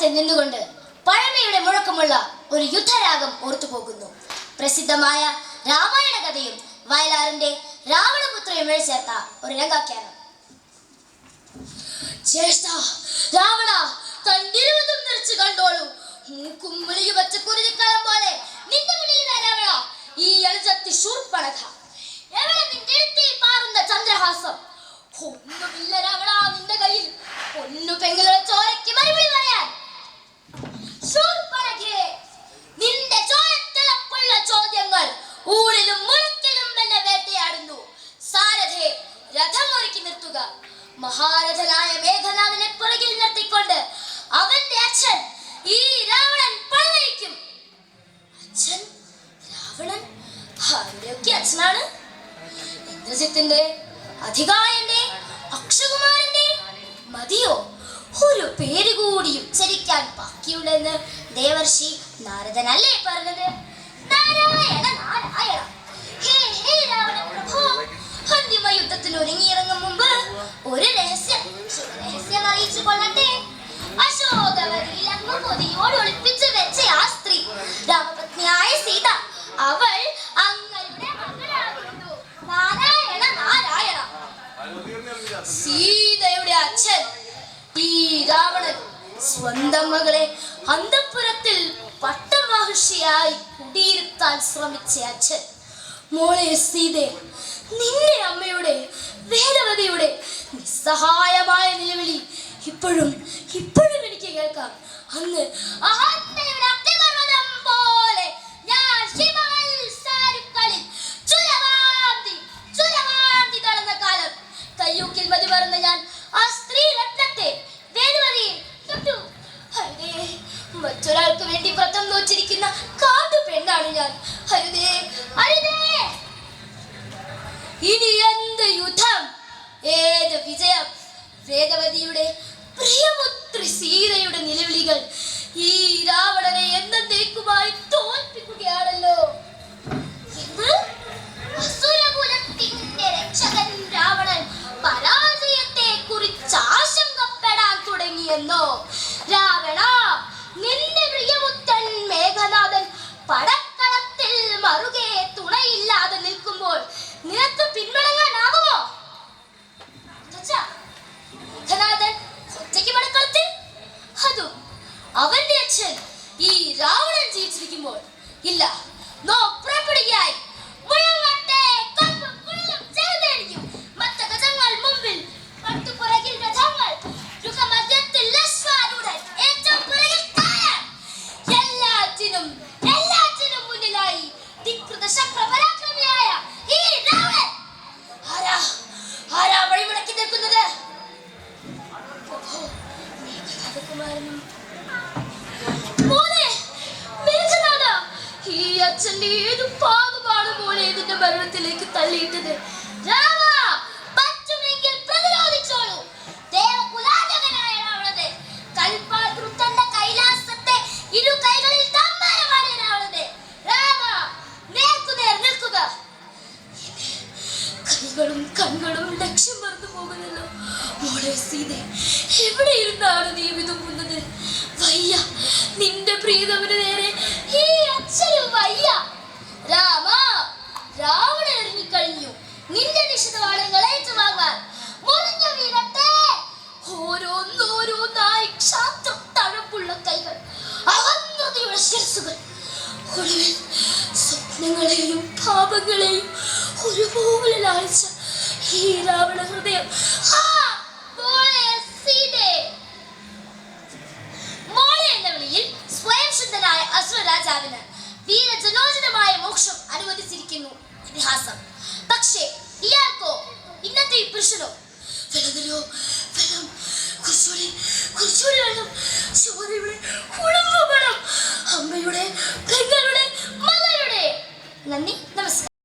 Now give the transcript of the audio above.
രണത്തിൽ നിന്നുകൊണ്ട് പഴമയുടെ മുഴക്കമുള്ള ഒരു യുദ്ധരാഗം ഓർത്തുപോകുന്നു. പ്രസിദ്ധമായ രാമായണ കഥയും വയലാറിന്റെ രാവണപുത്രയും ചേർത്ത ഒരു രംഗാഖ്യാനം. ജ്യേഷ്ഠ രാവണ, തന്നിരുവതും നിറച്ച് കണ്ടോളൂ. മൂക്കും മുലയും വച്ച കുരുതിക്കളം പോലെ നിന്റെ മുന്നിൽ രാവണ ഈ എളുജത്തി ശൂർപ്പണഖ. എവിടെ നിന്റെ എഴുത്തി പാറുന്ന ചന്ദ്രഹാസം. ഒന്നുമില്ല രാവണ നിന്റെ കയ്യിൽ, പൊന്നു പെങ്ങളുടെ ചോരയ്ക്ക് മറുപടി പറയാൻ. ശൂർപ്പണഖേ, നിന്റെ ചോരത്തിളപ്പുള്ള ചോദ്യങ്ങൾ ഊരിലും മുഴക്കിലും എന്നെ വേട്ടയാടുന്നു. സാരഥേ, രഥം ഒരുക്കി നിർത്തുക. മഹാരഥനായ മേഘനാഥനെ പുറകിൽ നിർത്തിക്കൊണ്ട് അവന്റെ അച്ഛൻ ഈ രാവണൻ പഴനയിക്കും. അച്ഛൻ രാവണൻ ആരുടെയൊക്കെ അച്ഛനാണ്? ഇന്ദ്രജിത്തിന്റെ, അധികായന്റെ, അക്ഷകുമാരന്റെ? മതിയോ? ഒരു പേര് കൂടി ഉച്ചരിക്കാൻ ബാക്കിയുണ്ടെന്ന് ദേവർഷി നാരദനല്ലേ പറഞ്ഞത്? നാരായണ നാരായണ. ഹേ ഹേ രാവണ പ്രഭോ, അന്തിമ യുദ്ധത്തിന് ഒരുങ്ങിയിറങ്ങും മുമ്പ് ഒരു രഹസ്യം അറിയിച്ചു കൊള്ളട്ടെ. അശോകവനിൽ അങ്ങ് കൊതിയോട് ഒളിപ്പിച്ചു വെച്ച ആ സ്ത്രീ രാമപത്നിയായ സീത, അവൾ അങ്ങയുടെ മകളാകുന്നു. നാരായണ നാരായണ. സീതയുടെ അച്ഛൻ ഈ രാവണൻ സ്വന്തം മകളെ അന്തഃപുരത്തിൽ പട്ടമഹർഷിയായി കുടിയിരുത്താൻ ശ്രമിച്ച അച്ഛൻ. മോളെ സീതേ, നിന്റെ അമ്മയുടെ വേദവതിയുടെ നിസ്സഹായമായ നിലവിളി ഇപ്പോഴും എനിക്ക് കേൾക്കാം. അന്ന് ആത്മയുടെ അഗ്നിപർവ്വതം പോലെ ഞാൻ ശിവവത്സാരുക്കളിൽ ചുരവാന്തി നടന്ന കാലം. കയ്യൂക്കിൽ മതി പറഞ്ഞ ഞാൻ ആ സ്ത്രീ രത്നത്തെ വേദവതിയെ തൊട്ടു. ഹരിതേ, മറ്റൊരാൾക്ക് വേണ്ടി വ്രതം നോച്ചിരിക്കുന്ന കാട്ടു പെണ്ണാണ് ഞാൻ. ഹരിതേ ഹരിതേ. ഇനി എന്ത് യുദ്ധം, ഏത് വിജയം? വേദവതിയുടെ പ്രിയപുത്രി സീതയുടെ നിലവിളികൾ ഈ രാവണനെ എന്നേക്കുമായി തോൽപ്പിക്കുകയാണല്ലോ. അസുരകുലത്തിന്റെ രക്ഷകൻ രാവണൻ പരാജയത്തെ കുറിച്ച് ആശങ്കപ്പെടാൻ തുടങ്ങിയെന്നോ? രാവണ, നിന്റെ പ്രിയപുത്രൻ മേഘനാഥൻ പടക്കളത്തിൽ മറുകെ തുണയില്ലാതെ നിൽക്കുമ്പോൾ നിനക്ക് പിന്മടങ്ങാനാകുമോ? മേഘനാഥൻ ഒറ്റയ്ക്ക് പടക്കളത്തിൽ, അതും അവന്റെ അച്ഛൻ ഈ രാവണൻ ജീവിച്ചിരിക്കുമ്പോൾ? ഇല്ല, നോ പുറപ്പെടുകയായി. മുഴങ്ങട്ടെ കൊമ്പും കുഴലും ചേർന്നടിക്കും. മറ്റ ഗജങ്ങൾ മുമ്പിൽ, പട്ടുപുറകിൽ രഥങ്ങൾ, യുഗമധ്യത്തിൽ അശ്വാരൂഢൻ, ഏറ്റവും പുറകിൽ കാലൻ. എല്ലാറ്റിനും മുന്നിലായി ധികൃത ശക്രപരാക്രമിയായ ഈ രാവണൻ. ആരാ വഴിമുടക്കി നിൽക്കുന്നത്? ഈ അച്ഛന്റെ ഏത് പാപമാണ് പോലെ ഇതിന്റെ മരണത്തിലേക്ക് തള്ളിയിട്ടത്? പറ്റുമെങ്കിൽ പ്രതിരോധിച്ചോളൂ. ദേവകുലാജകനായ രാവണനെ, കൽപ്പാതൃത്തന്റെ കൈലാസത്തെ ഇരു കൈകളിൽ തമ്മാനമാണ് രാവണനെ. രാമ, നേർക്കുനേർ നിൽക്കുക. കൈകളും കണ്ണുകളും ലക്ഷ്യം മറന്നു പോകുന്നല്ലോ. മോളെ സീതേ, എവിടെ ഇരുന്നാണ് നീ വിതുമ്പുന്നത്? വയ്യ, നിന്റെ പ്രീതമന് നേരെ ഈ അച്ഛനും വയ്യ. രാമ, രാവണൻ ഇറങ്ങിക്കഴിഞ്ഞു നിന്റെ നിശിതവാളങ്ങൾ ഏറ്റുവാങ്ങാൻ. മുറിഞ്ഞു വീഴട്ടെ ഓരോന്നോരോന്നായി ക്ഷാത്രം തഴപ്പുള്ള കൈകൾ, അഹന്തതയുടെ ശിരസുകൾ. ഒടുവിൽ സ്വപ്നങ്ങളെയും പാപങ്ങളെയും ഒരുപോലെ ലാളിച്ച ഈ രാവണ ഹൃദയം. മോളെ എന്ന വിളിയിൽ സ്വയം ശുദ്ധനായ അസുരരാജാവിന് വീരജനോചിതമായ മോക്ഷം അനുവദിച്ചിരിക്കുന്നു ഇതിഹാസം. പക്ഷേ ഇയാൾക്കോ, ഇന്നത്തെ ഈ പുരുഷനോ, വെറും